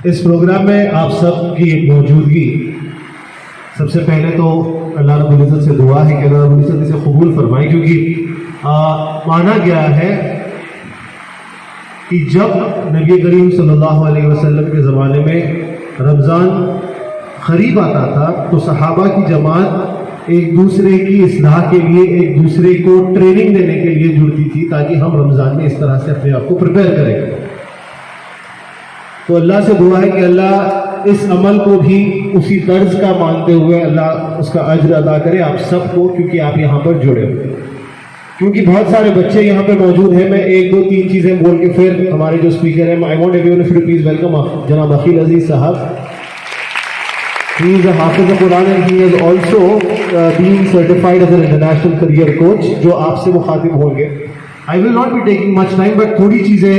اس programme میں آپ سب کی موجودگی، سب سے پہلے تو اللہ رب العزت سے دعا ہے کہ اللہ رب العزت اسے قبول فرمائے، کیونکہ مانا گیا ہے کہ جب نبی کریم صلی اللہ علیہ وسلم کے زمانے میں رمضان قریب آتا تھا تو صحابہ کی جماعت ایک دوسرے کی اصلاح کے لیے ایک دوسرے کو ٹریننگ دینے کے لیے جڑتی تھی تاکہ ہم رمضان میں اس طرح سے اپنے آپ کو پریپیئر کریں۔ تو اللہ سے دعا ہے کہ اللہ اس عمل کو بھی اسی طرز کا مانتے ہوئے اللہ اس کا اجر ادا کرے آپ سب کو، کیونکہ آپ یہاں پر جڑے ہوئے، کیونکہ بہت سارے بچے یہاں پہ موجود ہیں۔ میں ایک دو تین چیزیں بول کے پھر ہمارے جو اسپیکر ہیں، I want everyone to please welcome جناب عقیل عزیز صاحب۔ He is a حافظ قرآن and he is also being certified as an international career coach، جو آپ سے مخاطب ہوں گے۔ I will not be taking much time but تھوڑی چیزیں،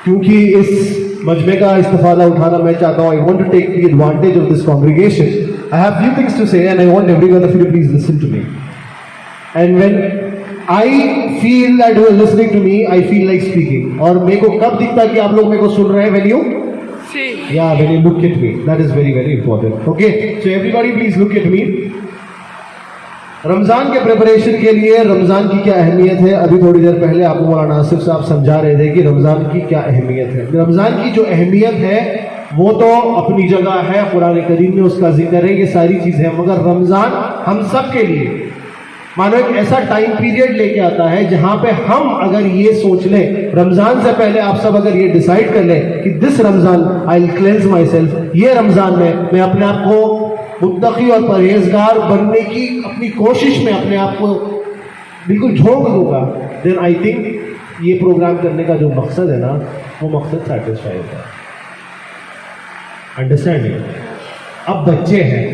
کیونکہ اس مجمع کا استفادہ اٹھانا میں چاہتا ہوں۔ I want to take the advantage of this congregation. I have few things to say and I want everyone of you to please listen to me. And when I feel that you are listening to me, I feel like speaking. اور میرے کو کب دکھتا کہ آپ لوگ میرے کو سن رہے ہیں؟ When you see. Yeah, when you look at me. That is very very important. Okay, so everybody please look at me. رمضان کے پریپریشن کے لیے رمضان کی کیا اہمیت ہے؟ ابھی تھوڑی دیر پہلے آپ کو مولانا آصف صاحب سمجھا رہے تھے کہ رمضان کی کیا اہمیت ہے۔ رمضان کی جو اہمیت ہے وہ تو اپنی جگہ ہے، قرآن کریم میں اس کا ذکر ہے، یہ ساری چیزیں، مگر رمضان ہم سب کے لیے مانو ایک ایسا ٹائم پیریڈ لے کے آتا ہے جہاں پہ ہم اگر یہ سوچ لیں، رمضان سے پہلے آپ سب اگر یہ ڈیسائیڈ کر لیں کہ دس رمضان آئی ول کلینز مائی سیلف، یہ رمضان میں اپنے آپ کو متقی اور پرہیزگار بننے کی اپنی کوشش میں اپنے آپ کو بالکل جھونک دوں گا، دین آئی تھنک یہ پروگرام کرنے کا جو مقصد ہے نا وہ مقصد سیٹسفائی ہوتا ہے۔ انڈرسٹینڈنگ۔ اب بچے ہیں،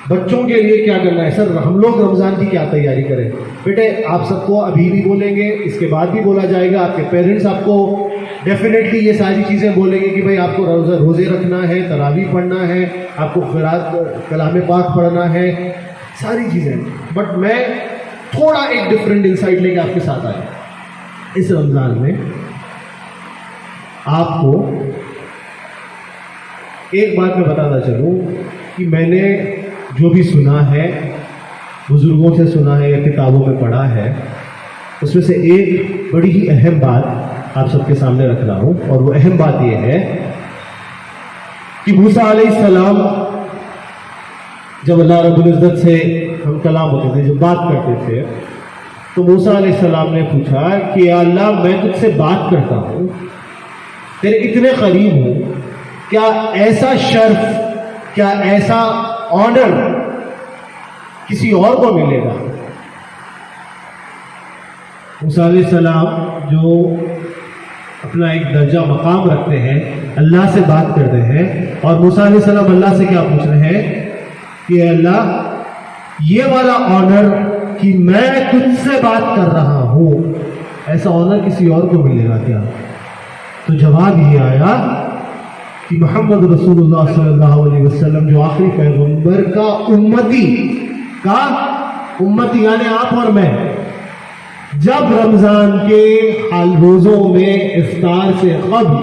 بچوں کے لیے کیا کرنا ہے؟ سر ہم لوگ رمضان کی کیا تیاری کریں؟ بیٹے آپ سب کو ابھی بھی بولیں گے، اس کے بعد بھی بولا جائے گا، آپ کے پیرنٹس آپ کو ڈیفینیٹلی یہ ساری چیزیں بولیں گے کہ بھائی آپ کو روزے رکھنا ہے، تراویح پڑھنا ہے، آپ کو قرات کلام پاک پڑھنا ہے، ساری چیزیں، بٹ میں تھوڑا ایک ڈفرینٹ انسائٹ لے کے آپ کے ساتھ آیا۔ اس رمضان میں آپ کو ایک بات میں بتانا چلوں کہ میں نے جو بھی سنا ہے، بزرگوں سے سنا ہے یا کتابوں میں پڑھا ہے، اس میں سے ایک بڑی ہی اہم بات آپ سب کے سامنے رکھ رہا ہوں، اور وہ اہم بات یہ ہے کہ موسیٰ علیہ السلام جب اللہ رب العزت سے ہم کلام ہوتے تھے، جب بات کرتے تھے، تو موسیٰ علیہ السلام نے پوچھا کہ یا اللہ میں تجھ سے بات کرتا ہوں، تیرے اتنے قریب ہوں، کیا ایسا شرف، کیا ایسا آنر کسی اور کو ملے گا؟ موسیٰ علیہ السلام جو اپنا ایک درجہ مقام رکھتے ہیں، اللہ سے بات کرتے ہیں، اور موسیٰ علیہ السلام اللہ سے کیا پوچھ رہے ہیں کہ اللہ یہ والا آنر کہ میں تجھ سے بات کر رہا ہوں، ایسا آنر کسی اور کو ملے گا کیا؟ تو جواب یہ آیا کہ محمد رسول اللہ صلی اللہ علیہ وسلم جو آخری پیغمبر کا امتی یعنی آپ اور میں، جب رمضان کے حال روزوں میں افطار سے قبل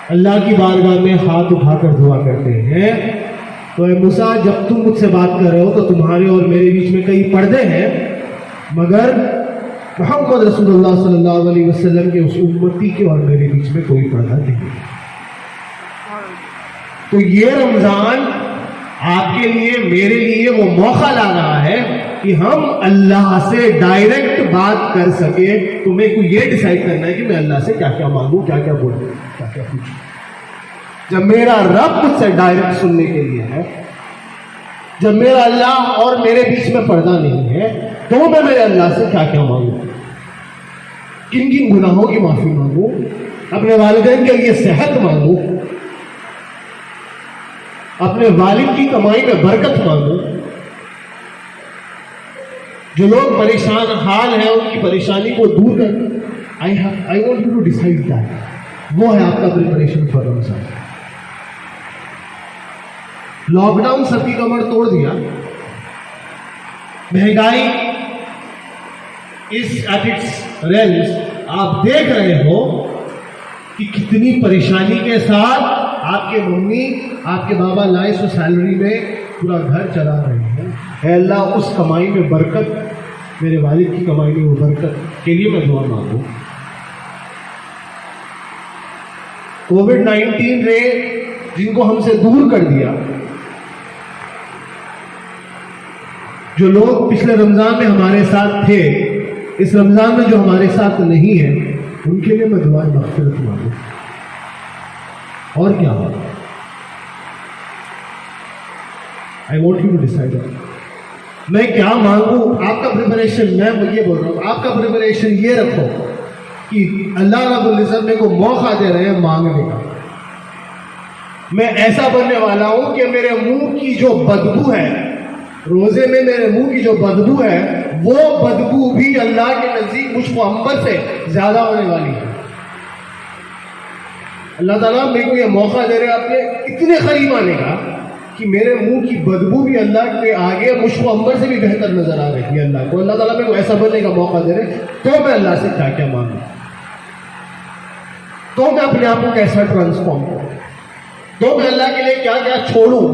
اللہ کی بارگاہ میں ہاتھ اٹھا کر دعا کرتے ہیں، تو اے موسیٰ جب تم مجھ سے بات کر رہے ہو تو تمہارے اور میرے بیچ میں کئی پردے ہیں، مگر محمد رسول اللہ صلی اللہ علیہ وسلم کے اس امتی کے اور میرے بیچ میں کوئی پردہ نہیں۔ تو یہ رمضان آپ کے لیے میرے لیے وہ موقع لا رہا ہے کہ ہم اللہ سے ڈائریکٹ بات کر سکے۔ تو میرے کو یہ ڈیسائیڈ کرنا ہے کہ میں اللہ سے کیا کیا مانگوں، کیا کیا بولوں، کیا کیا پوچھوں۔ جب میرا رب مجھ سے ڈائریکٹ سننے کے لیے ہے، جب میرا اللہ اور میرے بیچ میں پردہ نہیں ہے، تو میں میرے اللہ سے کیا کیا مانگوں، کن کن گناہوں کی معافی مانگوں، اپنے والدین کے لیے صحت مانگوں، اپنے والد کی کمائی میں برکت مانگوں، جو لوگ پریشان حال ہیں ان کی پریشانی کو دور کر۔ I want you to decide that۔ وہ ہے آپ کا preparation for Ramzan. Lockdown سب کی کمر توڑ دیا، مہنگائی اس ایٹ اٹس رینج، آپ دیکھ رہے ہو کہ کتنی پریشانی کے ساتھ آپ کے ممی آپ کے بابا لائے سو سیلری میں پورا گھر چلا رہے ہیں. اے اللہ اس کمائی میں برکت, میرے والد کی کمائی میں وہ برکت کے لیے میں دعا مانگوں. کووڈ-19 نے جن کو ہم سے دور کر دیا, جو لوگ پچھلے رمضان میں ہمارے ساتھ تھے, اس رمضان میں جو ہمارے ساتھ نہیں ہے, ان کے لیے میں دعائیں مغفرت مانگوں. اور کیا ہوا؟ I want you to decide. میں کیا مانگوں؟ آپ کا پریپریشن, میں یہ بول رہا ہوں, آپ کا پریپریشن یہ رکھو کہ اللہ رب العزت میں کو موقع دے رہے ہیں مانگنے کا. میں ایسا بننے والا ہوں کہ میرے منہ کی جو بدبو ہے, روزے میں میرے منہ کی جو بدبو ہے, وہ بدبو بھی اللہ کے نزدیک مجھ کو عنبر سے زیادہ ہونے والی ہے. اللہ تعالیٰ میرے کو یہ موقع دے رہے اپنے اتنے قریب آنے کا کہ میرے منہ کی بدبو بھی اللہ کے آگے مجھ کو عنبر سے بھی بہتر نظر آ رہی ہے. اللہ کو, اللہ تعالیٰ میرے کو ایسا بننے کا موقع دے رہے, تو میں اللہ سے کیا کیا مانگوں, تو میں اپنے آپ کو کیسا ٹرانسفارم کروں, تو میں اللہ کے لیے کیا کیا چھوڑوں.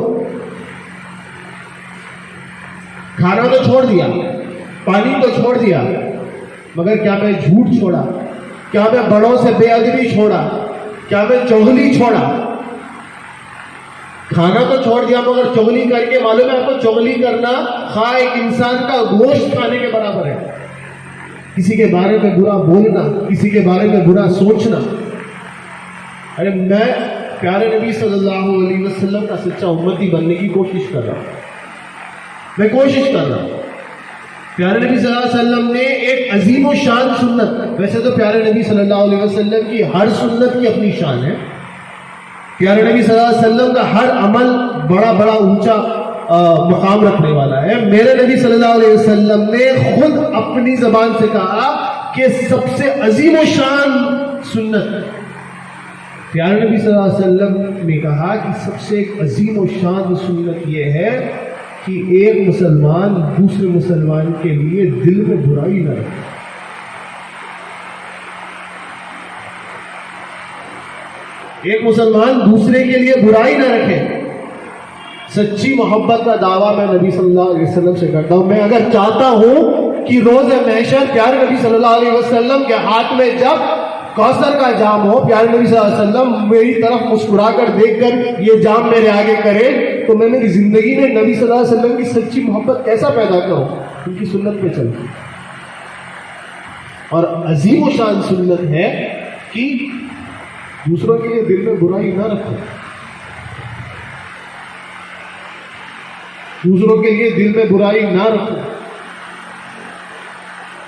کھانا تو چھوڑ دیا, پانی تو چھوڑ دیا, مگر کیا میں جھوٹ چھوڑا, کیا میں بڑوں سے بے ادبی چھوڑا, کیا میں چغلی چھوڑا. کھانا تو چھوڑ دیا مگر چغلی کر کے, معلوم ہے آپ کو چغلی کرنا خواہ ایک انسان کا گوشت کھانے کے برابر ہے. کسی کے بارے میں برا بولنا, کسی کے بارے میں برا سوچنا. ارے میں پیارے نبی صلی اللہ علیہ وسلم کا سچا امتی بننے کی کوشش کر رہا ہوں, میں کوشش کر رہا ہوں. پیارے نبی صلی اللہ علیہ وسلم نے ایک عظیم و شان سنت, ویسے تو پیارے نبی صلی اللہ علیہ وسلم کی ہر سنت کی اپنی شان ہے. پیارے نبی صلی اللہ علیہ وسلم کا ہر عمل بڑا بڑا اونچا مقام رکھنے والا ہے. میرے نبی صلی اللہ علیہ وسلم نے خود اپنی زبان سے کہا کہ سب سے عظیم و شان سنت. پیارے نبی صلی اللہ علیہ وسلم نے کہا کہ سب سے ایک عظیم و شان سنت یہ ہے کہ ایک مسلمان دوسرے مسلمان کے لیے دل میں برائی نہ رکھے. ایک مسلمان دوسرے کے لیے برائی نہ رکھے. سچی محبت کا دعویٰ میں نبی صلی اللہ علیہ وسلم سے کرتا ہوں. میں اگر چاہتا ہوں کہ روز محشر پیارے نبی صلی اللہ علیہ وسلم کے ہاتھ میں جب کوثر کا جام ہو, پیارے نبی صلی اللہ علیہ وسلم میری طرف مسکرا کر دیکھ کر یہ جام میرے آگے کرے, تو میں میری زندگی میں نبی صلی اللہ علیہ وسلم کی سچی محبت کیسا پیدا کروں, ان کی سنت پہ چل. اور عظیم و شان سنت ہے کہ دوسروں کے لیے دل میں برائی نہ رکھو, دوسروں کے لیے دل میں برائی نہ رکھو.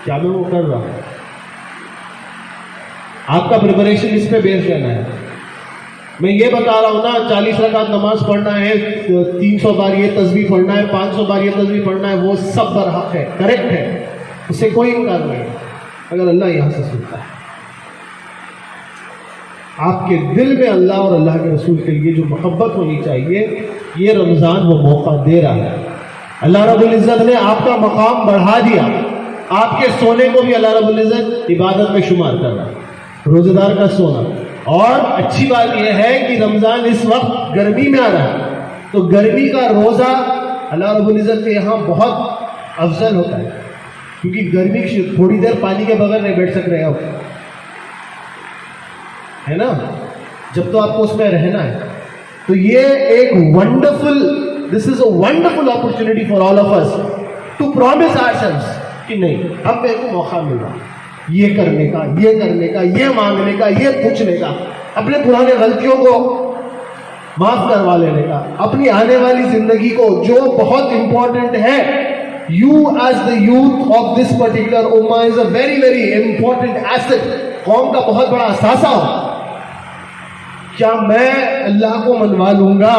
کیا میں وہ کر رہا ہوں؟ آپ کا پریپریشن اس پہ بیس رہنا ہے. میں یہ بتا رہا ہوں نا, 40 رکعت نماز پڑھنا ہے, 300 بار یہ تسبیح پڑھنا ہے, 500 بار یہ تسبیح پڑھنا ہے, وہ سب برحق ہے, کریکٹ ہے, اس سے کوئی انکار نہیں ہے اگر اللہ یہاں سے سنتا ہے. آپ کے دل میں اللہ اور اللہ کے رسول کے لیے جو محبت ہونی چاہیے, یہ رمضان وہ موقع دے رہا ہے. اللہ رب العزت نے آپ کا مقام بڑھا دیا. آپ کے سونے کو بھی اللہ رب العزت عبادت میں شمار کر رہا ہے, روزے دار کا سونا. اور اچھی بات یہ ہے کہ رمضان اس وقت گرمی میں آ رہا ہے, تو گرمی کا روزہ اللہ رب العزت کے یہاں بہت افضل ہوتا ہے, کیونکہ گرمی تھوڑی دیر پانی کے بغیر نہیں بیٹھ سک رہے ہو, ہے نا, جب تو آپ کو اس میں رہنا ہے. تو یہ ایک wonderful, this is a wonderful opportunity for all of us to promise ourselves کہ نہیں, اب میرے کو موقع ملا یہ کرنے کا, یہ کرنے کا, یہ مانگنے کا, یہ پوچھنے کا, اپنے پرانے غلطیوں کو معاف کروا لینے کا, اپنی آنے والی زندگی کو جو بہت امپورٹنٹ ہے. You as the youth of this particular ummah is a very very important asset. قوم کا بہت بڑا اثاثہ ہو. کیا میں اللہ کو منوا لوں گا؟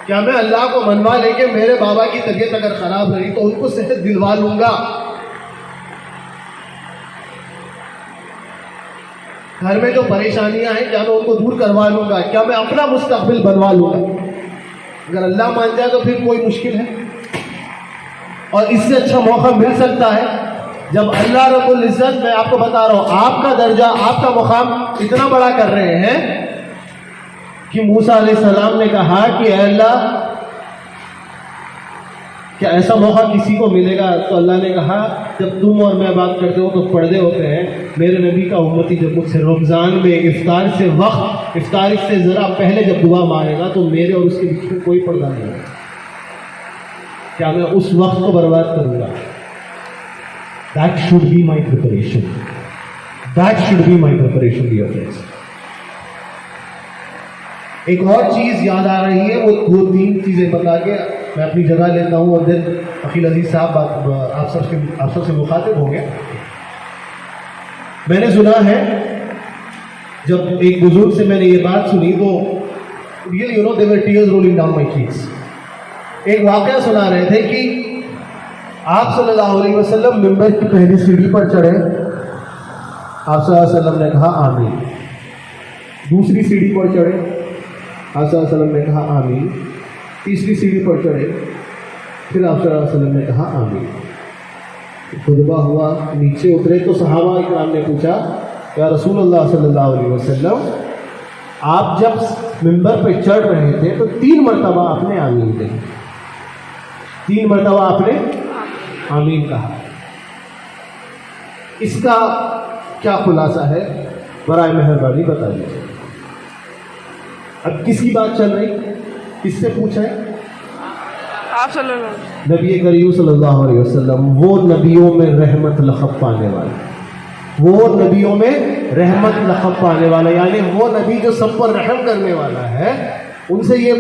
کیا میں اللہ کو منوا لے کے میرے بابا کی طبیعت اگر خراب رہی تو ان کو صحت دلوا لوں گا؟ گھر میں جو پریشانیاں ہیں کیا میں ان کو دور کروا لوں گا؟ کیا میں اپنا مستقبل بنوا لوں گا؟ اگر اللہ مان جائے تو پھر کوئی مشکل ہے. اور اس سے اچھا موقع مل سکتا ہے جب اللہ رب العزت، میں آپ کو بتا رہا ہوں، آپ کا درجہ، آپ کا مقام اتنا بڑا کر رہے ہیں کہ موسیٰ علیہ السلام نے کہا کہ اے اللہ، کیا ایسا موقع کسی کو ملے گا؟ تو اللہ نے کہا جب تم اور میں بات کرتے ہو تو پردے ہوتے ہیں، میرے نبی کا امتی جب مجھ سے رمضان میں افطار سے وقت، افطار سے ذرا پہلے جب دعا مارے گا تو میرے اور اس کے بیچ میں کوئی پردہ نہیں ہوگا، کیا میں اس وقت کو برباد کروں گا؟ That should be my preparation. That should be my preparation, dear friends. ایک اور چیز یاد آ رہی ہے، وہ دو تین چیزیں بتا کے میں اپنی جگہ لیتا ہوں اور پھر عقیل عزیز صاحب آپ سب سے مخاطب ہوں گے. میں نے سنا ہے، جب ایک بزرگ سے میں نے یہ بات سنی تو there were tears rolling down my cheeks. ایک واقعہ سنا رہے تھے کہ آپ صلی اللہ علیہ وسلم ممبر کی پہلی سیڑھی پر چڑھے، آپ صلی اللہ علیہ وسلم نے کہا آمین. دوسری سیڑھی پر چڑھے، آپ صلی اللہ علیہ وسلم نے کہا آمین. تیسری سیڑھی پر چڑھے، پھر آپ صلی اللہ علیہ وسلم نے کہا آمین. خطبہ ہوا، نیچے اترے تو صحابہ اکرام نے پوچھا یا رسول اللہ صلی اللہ علیہ وسلم، آپ جب ممبر پہ چڑھ رہے تھے تو 3 مرتبہ آپ نے آمین کہی، 3 مرتبہ آپ نے آمین کہا. اس کا کیا خلاصہ ہے؟ برائے مہربانی بتا دیجیے. اب کس کی بات چل رہی؟ کس سے پوچھا ہے؟ آپ صلی اللہ علیہ وسلم. نبی کریم صلی اللہ علیہ وسلم، وہ نبیوں میں رحمت لقب پانے والے، وہ نبیوں میں رحمت لقب پانے والا، یعنی وہ نبی جو سب پر رحم کرنے والا ہے، ان سے یہ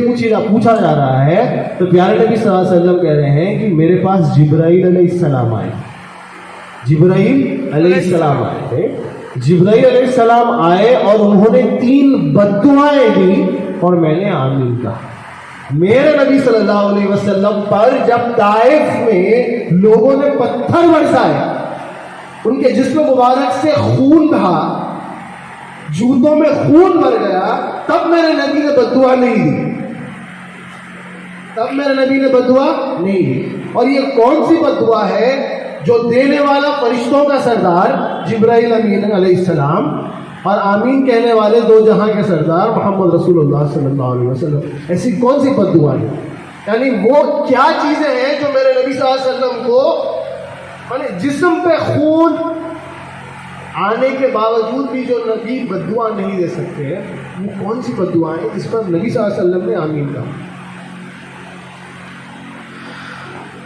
پوچھا جا رہا ہے تو پیارے نبی صلی اللہ علیہ وسلم کہہ رہے ہیں کہ میرے پاس جبرائیل علیہ السلام آئے. جبرائیل علیہ السلام آئے تھے. جبرائیل علیہ السلام آئے اور انہوں نے 3 بددعائیں دی اور میں نے آمین کہا. میرے نبی صلی اللہ علیہ وسلم پر جب طائف میں لوگوں نے پتھر برسائے، ان کے جسم مبارک سے خون بہا، جوتوں میں خون بھر گیا، تب میرے نبی نے بددعا نہیں دی، تب میرے نبی نے بددعا نہیں دی. اور یہ کون سی بددعا ہے جو دینے والا فرشتوں کا سردار جبرائیل امین علیہ السلام اور آمین کہنے والے 2 جہاں کے سردار محمد رسول اللہ صلی اللہ علیہ وسلم، ایسی کون سی بددعا ہے؟ یعنی وہ کیا چیزیں ہیں جو میرے نبی صلی اللہ علیہ وسلم کو جسم پہ خون آنے کے باوجود بھی جو نبی بددعا نہیں دے سکتے ہیں، وہ کون سی بددعا ہیں جس پر نبی صلی اللہ علیہ وسلم نے آمین کہا؟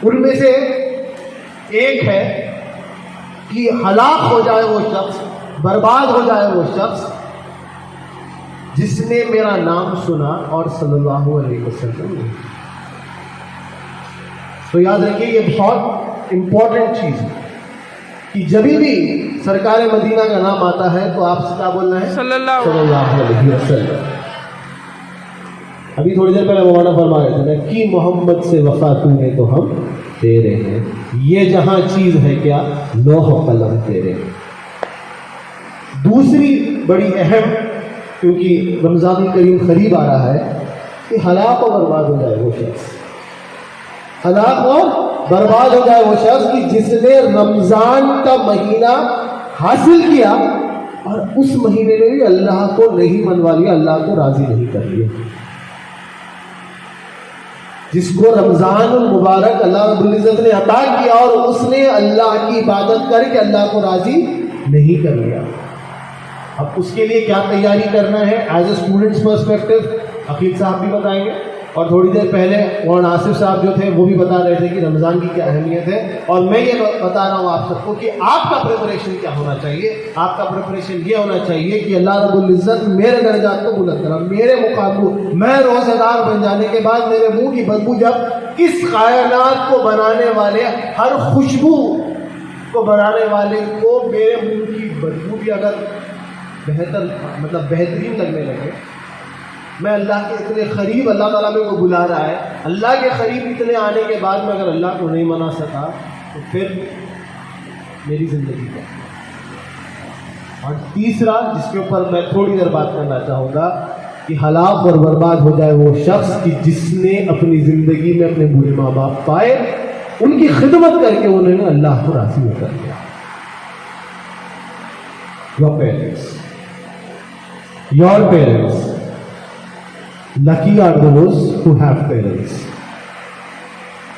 ان میں سے ایک ہے کہ ہلاک ہو جائے وہ شخص، برباد ہو جائے وہ شخص جس نے میرا نام سنا اور صلی اللہ علیہ وسلم نے. تو یاد رکھیے یہ بہت امپورٹنٹ چیز ہے کہ جب بھی سرکار مدینہ کا نام آتا ہے تو آپ سے کیا بولنا ہے؟ صلی اللہ علیہ وسلم. ابھی تھوڑی دیر پہلے مولانا فرما رہے تھے نا کہ محمد سے وفا تُونے تو ہم تیرے ہیں، یہ جہاں چیز ہے کیا؟ لوح و قلم تیرے. دوسری بڑی اہم، کیونکہ رمضان کریم قریب آ رہا ہے، کہ ہلاک و برباد ہو جائے وہ شخص، ہلاک اور برباد ہو جائے وہ شخص کہ جس نے رمضان کا مہینہ حاصل کیا اور اس مہینے میں بھی اللہ کو نہیں منوا لیا، اللہ کو راضی نہیں کر لیا. جس کو رمضان المبارک اللہ رب العزت نے عطا کیا اور اس نے اللہ کی عبادت کر کے اللہ کو راضی نہیں کر لیا. اب اس کے لیے کیا تیاری کرنا ہے as a students perspective Aqeel صاحب بھی بتائیں گے، اور تھوڑی دیر پہلے مولانا آصف صاحب جو تھے وہ بھی بتا رہے تھے کہ رمضان کی کیا اہمیت ہے. اور میں یہ بتا رہا ہوں آپ سب کو کہ آپ کا پریپریشن کیا ہونا چاہیے. آپ کا پریپریشن یہ ہونا چاہیے کہ اللہ رب العزت میرے درجات کو بلند کرا، میرے مقام کو، میں روزہ دار بن جانے کے بعد میرے منہ کی بدبو جب اس کائنات کو بنانے والے، ہر خوشبو کو بنانے والے کو میرے منہ کی بدبو بھی اگر بہترین لگنے لگے، میں اللہ کے اتنے قریب، اللہ تعالیٰ میرے کو بلا رہا ہے، اللہ کے قریب اتنے آنے کے بعد میں اگر اللہ کو نہیں منا سکا تو پھر میری زندگی کا. اور تیسرا جس کے اوپر میں تھوڑی دیر بات کرنا چاہوں گا کہ ہلاک اور برباد ہو جائے وہ شخص کہ جس نے اپنی زندگی میں اپنے بوڑھے ماں باپ پائے، ان کی خدمت کر کے انہوں نے اللہ کو راضی کر لیا. your parents. Your parents. Lucky are those who have parents.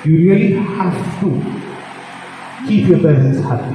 You really have to keep your parents happy.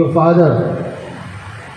Your father,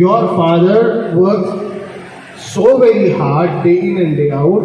your father works so very hard day in and day out.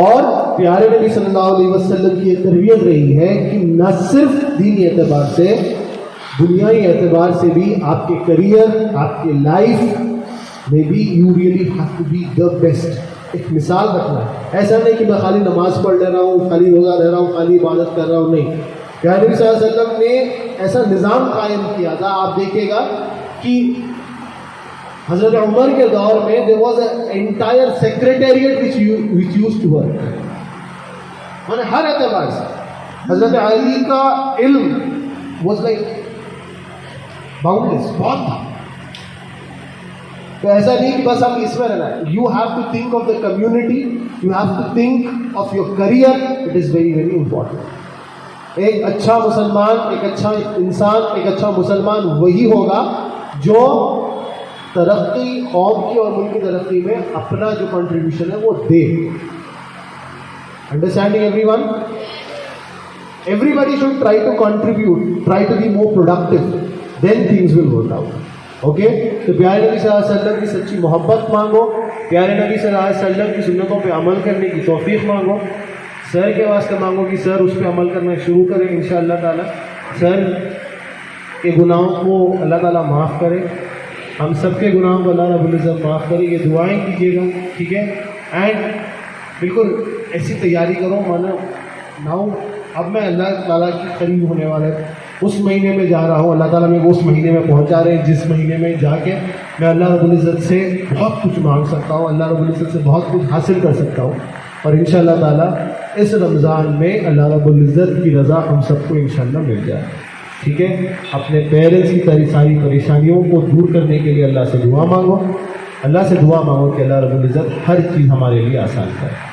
اور پیارے نبی صلی اللہ علیہ وسلم کی یہ تربیت رہی ہے کہ نہ صرف دینی اعتبار سے، دنیائی اعتبار سے بھی آپ کے کریئر، آپ کے لائف میں بھی you really have to be the best. ایک مثال رکھنا ہے. ایسا نہیں کہ میں خالی نماز پڑھ لے رہا ہوں، خالی روزہ رہ رہا ہوں، خالی عبادت کر رہا ہوں، نہیں. پیارے نبی صلی اللہ علیہ وسلم نے ایسا نظام قائم کیا تھا. آپ دیکھیے گا کہ حضرت عمر کے دور میں there was an entire secretariat which used to work. مانے ہر اعتبار سے حضرت علی کا علم was like boundless، بہت تھا. تو ایسا نہیں کہ بس آپ اس میں رہنا ہے. You have to think of the community, you have to think of your career. It is very very important. ایک اچھا مسلمان، ایک اچھا انسان، ایک اچھا مسلمان وہی ہوگا جو ترقی قوم کی اور ملک کی ترقی میں اپنا جو کنٹریبیوشن ہے وہ دے. Understanding everyone? Everybody should try to contribute, try to be more productive, then things will work out. Okay. تو پیارے نبی صلی اللہ علیہ وسلم کی سچی محبت مانگو، پیارے نبی صلی اللہ علیہ وسلم کی سنتوں پہ عمل کرنے کی توفیق مانگو. سر کے واسطے مانگو کہ سر اس پہ عمل کرنا شروع کریں انشاءاللہ تعالی. سر کے گناہوں کو اللہ تعالیٰ معاف کرے، ہم سب کے گناہوں کو اللہ رب العزت معاف کرے. یہ دعائیں کیجیے گا، ٹھیک ہے. اینڈ بالکل ایسی تیاری کرو مانا ناؤ اب میں اللہ تعالیٰ کی قریب ہونے والا اس مہینے میں جا رہا ہوں. اللہ تعالیٰ میرے کو اس مہینے میں پہنچا رہے ہیں جس مہینے میں جا کے میں اللہ رب العزت سے بہت کچھ مانگ سکتا ہوں، اللہ رب العزت سے بہت کچھ حاصل کر سکتا ہوں. اور انشاءاللہ تعالیٰ اس رمضان میں اللہ رب العزت کی رضا ہم سب کو انشاءاللہ مل جائے. ٹھیک ہے. اپنے پیرنٹس کی ساری پریشانیوں کو دور کرنے کے لیے اللہ سے دعا مانگو، اللہ سے دعا مانگو کہ اللہ رب العزت ہر چیز ہمارے لیے آسان کرے.